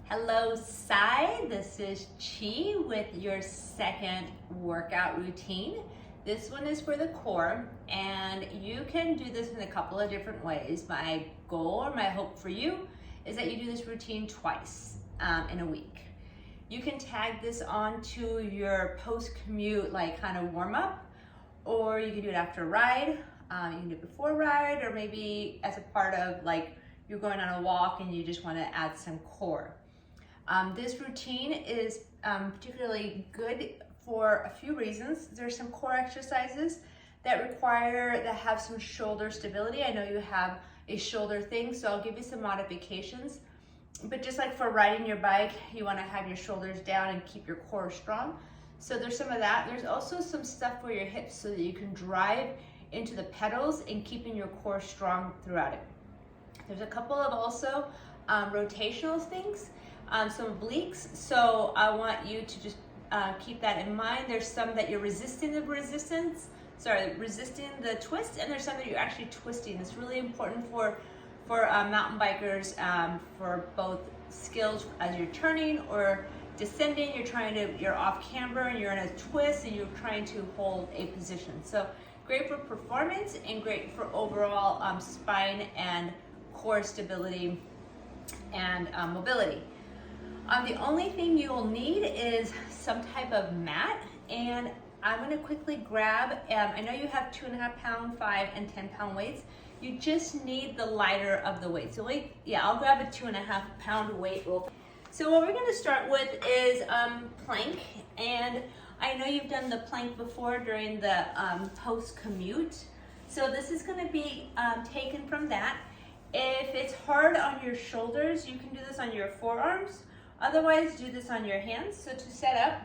Hello, Sai. This is Chi with your second workout routine. This one is for the core, and you can do this in a couple of different ways. My goal or my hope for you is that you do this routine twice in a week. You can tag this onto your post-commute like kind of warm-up, or you can do it after a ride. You can do it before a ride, or maybe as a part of like you're going on a walk and you just want to add some core. This routine is particularly good for a few reasons. There's some core exercises that have some shoulder stability. I know you have a shoulder thing, so I'll give you some modifications. But just like for riding your bike, you want to have your shoulders down and keep your core strong. So there's some of that. There's also some stuff for your hips so that you can drive into the pedals and keeping your core strong throughout it. There's a couple of also rotational things. Some obliques, so I want you to just keep that in mind. There's some that you're resisting the twist, and there's some that you're actually twisting. It's really important for mountain bikers, for both skills as you're turning or descending. You're off camber and you're in a twist and you're trying to hold a position. So great for performance and great for overall spine and core stability and mobility. The only thing you'll need is some type of mat, and I'm going to quickly grab, I know you have 2.5 pound, 5 and 10 pound weights. You just need the lighter of the weights. So I'll grab a 2.5 pound weight. So what we're going to start with is plank, and I know you've done the plank before during the post-commute. So this is going to be taken from that. If it's hard on your shoulders, you can do this on your forearms. Otherwise, do this on your hands. So to set up,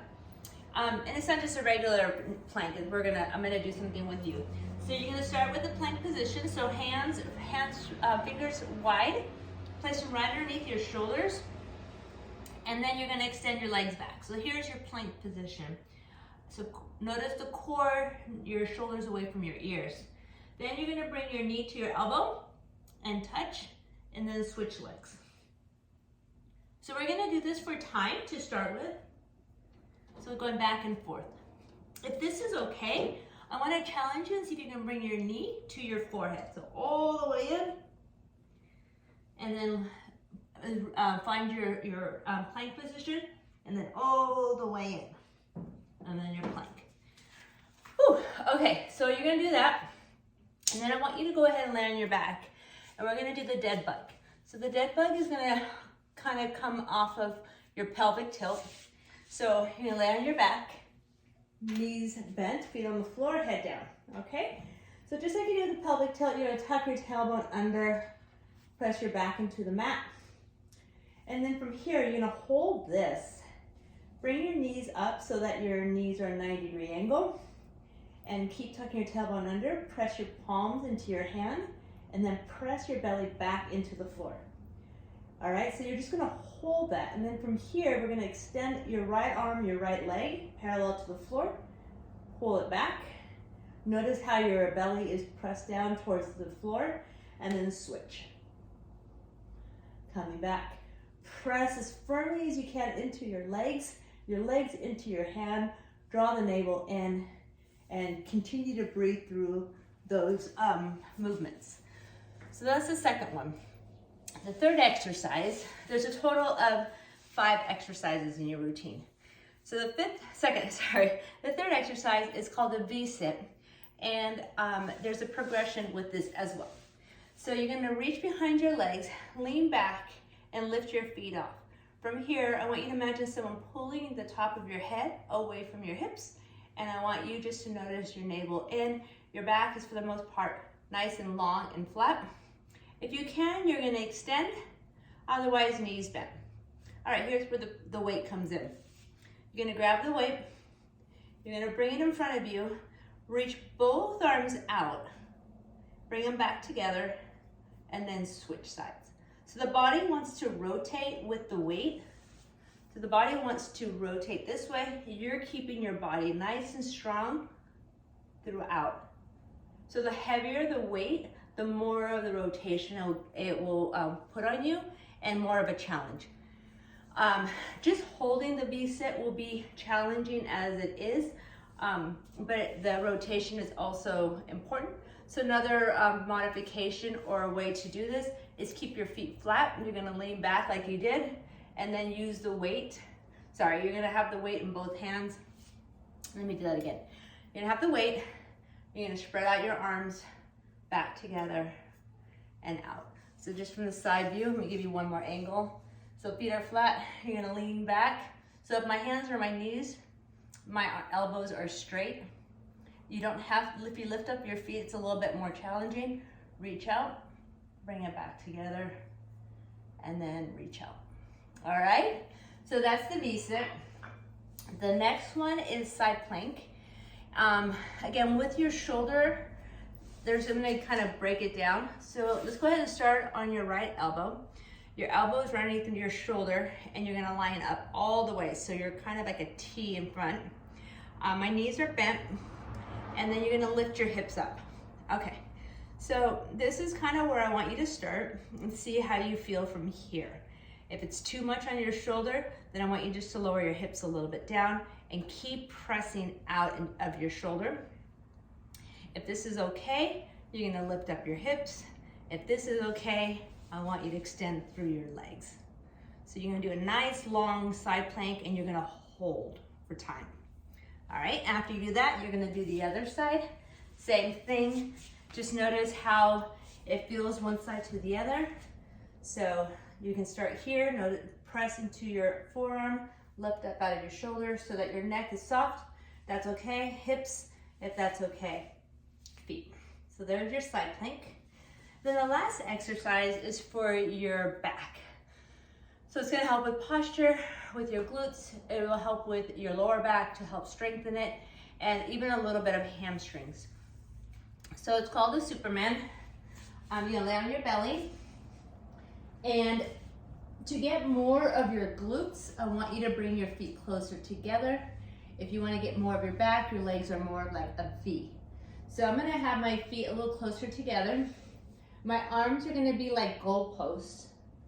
and it's not just a regular plank. I'm gonna do something with you. So you're gonna start with the plank position. So fingers wide, place them right underneath your shoulders, and then you're gonna extend your legs back. So here's your plank position. So notice the core, your shoulders away from your ears. Then you're gonna bring your knee to your elbow and touch, and then switch legs. So we're gonna do this for time to start with. So going back and forth. If this is okay, I wanna challenge you and see if you can bring your knee to your forehead. So all the way in, and then find your plank position, and then all the way in, and then your plank. Whew. Okay, so you're gonna do that, and then I want you to go ahead and lay on your back, and we're gonna do the dead bug. So the dead bug is gonna kind of come off of your pelvic tilt. So you're gonna lay on your back, knees bent, feet on the floor, head down, okay? So just like you do the pelvic tilt, you're gonna tuck your tailbone under, press your back into the mat. And then from here, you're gonna hold this. Bring your knees up so that your knees are a 90-degree angle, and keep tucking your tailbone under, press your palms into your hand, and then press your belly back into the floor. All right, so you're just gonna hold that, and then from here, we're gonna extend your right arm, your right leg, parallel to the floor, pull it back. Notice how your belly is pressed down towards the floor, and then switch. Coming back. Press as firmly as you can into your legs into your hand, draw the navel in, and continue to breathe through those movements. So that's the second one. The third exercise, there's a total of 5 exercises in your routine. So the third exercise is called a vise, and there's a progression with this as well. So you're gonna reach behind your legs, lean back, and lift your feet off. From here, I want you to imagine someone pulling the top of your head away from your hips, and I want you just to notice your navel in. Your back is for the most part nice and long and flat. If you can, you're gonna extend, otherwise knees bent. All right, here's where the weight comes in. You're gonna grab the weight, you're gonna bring it in front of you, reach both arms out, bring them back together, and then switch sides. So the body wants to rotate with the weight. So the body wants to rotate this way. You're keeping your body nice and strong throughout. So the heavier the weight, the more of the rotation it will put on you, and more of a challenge. Just holding the V-sit will be challenging as it is, but the rotation is also important. So another modification or a way to do this is keep your feet flat. You're gonna lean back like you did, and then use the weight. Sorry, you're gonna have the weight in both hands. Let me do that again. You're gonna have the weight, you're gonna spread out your arms back together and out. So just from the side view, let me give you one more angle. So feet are flat, you're gonna lean back. So if my hands are my knees, my elbows are straight. You don't have, if you lift up your feet, it's a little bit more challenging. Reach out, bring it back together, and then reach out. All right, so that's the V-sit. The next one is side plank. Again, with your shoulder, I'm gonna kind of break it down. So let's go ahead and start on your right elbow. Your elbow is right underneath your shoulder, and you're gonna line up all the way. So you're kind of like a T in front. My knees are bent, and then you're gonna lift your hips up. Okay, so this is kind of where I want you to start and see how you feel from here. If it's too much on your shoulder, then I want you just to lower your hips a little bit down and keep pressing out of your shoulder. If this is okay, you're gonna lift up your hips. If this is okay, I want you to extend through your legs. So you're gonna do a nice long side plank, and you're gonna hold for time. All right, after you do that, you're gonna do the other side. Same thing, just notice how it feels one side to the other. So you can start here, press into your forearm, lift up out of your shoulder so that your neck is soft. That's okay. Hips, if that's okay. Feet. So there's your side plank. Then the last exercise is for your back. So it's gonna help with posture, with your glutes. It will help with your lower back to help strengthen it, and even a little bit of hamstrings. So it's called the Superman. You're gonna lay on your belly. And to get more of your glutes, I want you to bring your feet closer together. If you want to get more of your back, your legs are more like a V. So I'm going to have my feet a little closer together. My arms are going to be like goalposts.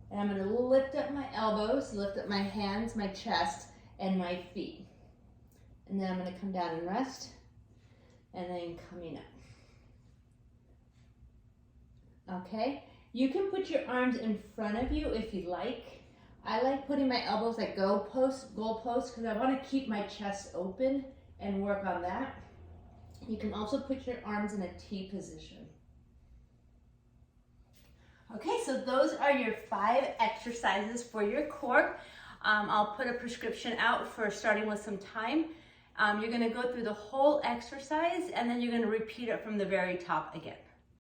And I'm going to lift up my elbows, lift up my hands, my chest, and my feet. And then I'm going to come down and rest. And then coming up. Okay? You can put your arms in front of you if you like. I like putting my elbows like goalposts because I want to keep my chest open and work on that. You can also put your arms in a T position. Okay, so those are your 5 exercises for your core. I'll put a prescription out for starting with some time. You're going to go through the whole exercise, and then you're going to repeat it from the very top again.